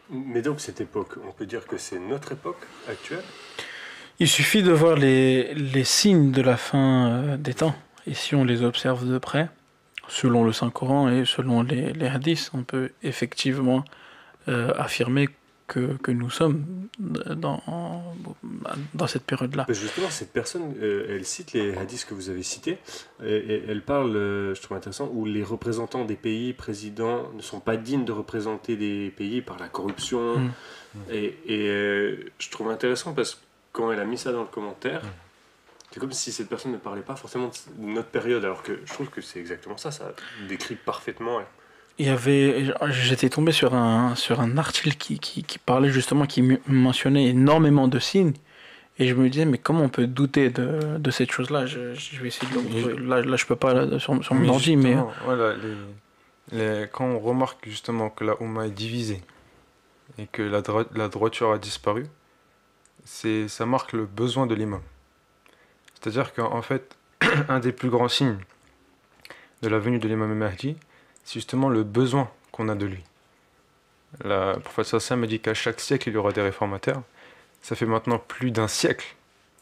Mais donc cette époque, on peut dire que c'est notre époque actuelle? Il suffit de voir les signes de la fin des temps. Et si on les observe de près, selon le Saint-Coran et selon les hadiths, on peut effectivement affirmer que nous sommes dans, dans cette période-là. Justement, cette personne, elle cite les hadiths que vous avez cités, et elle parle, je trouve intéressant, où les représentants des pays, présidents, ne sont pas dignes de représenter des pays par la corruption. Mm. Je trouve intéressant parce que quand elle a mis ça dans le commentaire, c'est comme si cette personne ne parlait pas forcément de notre période, alors que je trouve que c'est exactement ça, ça décrit parfaitement. J'étais tombé sur un article qui parlait justement, mentionnait énormément de signes. Et je me disais, mais comment on peut douter de cette chose-là? Je vais essayer de le retrouver. Là, je peux pas sur mon ordi, mais. Voilà, quand on remarque justement que la Oumma est divisée et que la droiture a disparu, ça marque le besoin de l'imam. C'est-à-dire qu'en fait, un des plus grands signes de la venue de l'imam Mahdi, c'est justement le besoin qu'on a de lui. Le prophète sallam a dit qu'à chaque siècle, il y aura des réformateurs. Ça fait maintenant plus d'un siècle,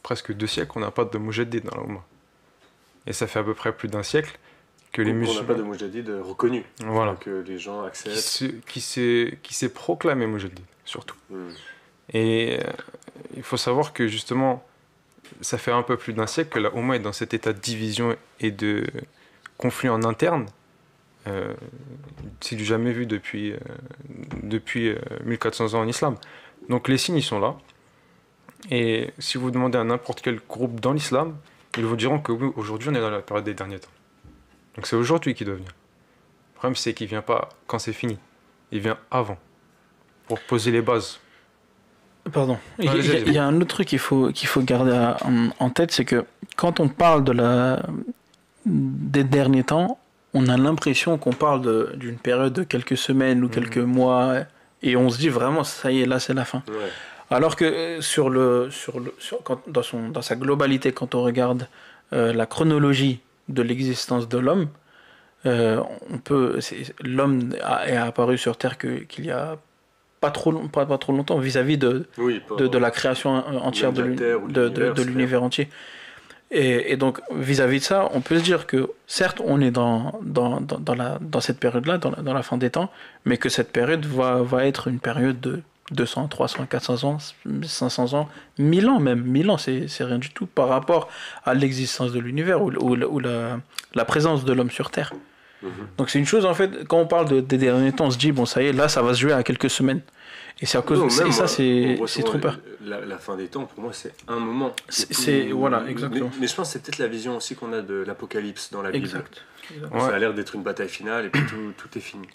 presque 2 siècles, qu'on n'a pas de Mujaddid dans la Oumma. Et ça fait à peu près plus d'un siècle que les musulmans... On n'a pas de Mujaddid reconnu. Voilà. Que les gens acceptent. Qui s'est proclamé Mujaddid, surtout. Et il faut savoir que justement, ça fait un peu plus d'un siècle que la Oumma est dans cet état de division et de conflit en interne. C'est du jamais vu depuis 1400 ans en islam. Donc les signes, ils sont là. Et si vous demandez à n'importe quel groupe dans l'islam, ils vous diront que oui, aujourd'hui, on est dans la période des derniers temps. Donc c'est aujourd'hui qu'il doit venir. Le problème, c'est qu'il ne vient pas quand c'est fini. Il vient avant, pour poser les bases. Pardon. Il y a un autre truc qu'il faut garder en tête, c'est que quand on parle des derniers temps, on a l'impression qu'on parle d'une période de quelques semaines ou quelques mois, et on se dit vraiment, ça y est, là, c'est la fin. Ouais. Alors que dans sa globalité, quand on regarde la chronologie de l'existence de l'homme, l'homme est apparu sur Terre qu'il y a pas trop longtemps vis-à-vis de la création entière de l'univers entier. Et donc, vis-à-vis de ça, on peut se dire que, certes, on est dans cette période-là, dans la fin des temps, mais que cette période va être une période de 200, 300, 400 ans, 500 ans, 1000 ans même. 1000 ans, c'est rien du tout par rapport à l'existence de l'univers ou la présence de l'homme sur Terre. Donc c'est une chose, en fait, quand on parle des derniers temps, on se dit, bon, ça y est, là, ça va se jouer à quelques semaines. Et c'est à cause et ça, c'est trop peur. La fin des temps, pour moi, c'est un moment. Voilà, exactement. Mais je pense que c'est peut-être la vision aussi qu'on a de l'Apocalypse dans la Bible. Exact. Ça a l'air d'être une bataille finale et puis tout est fini.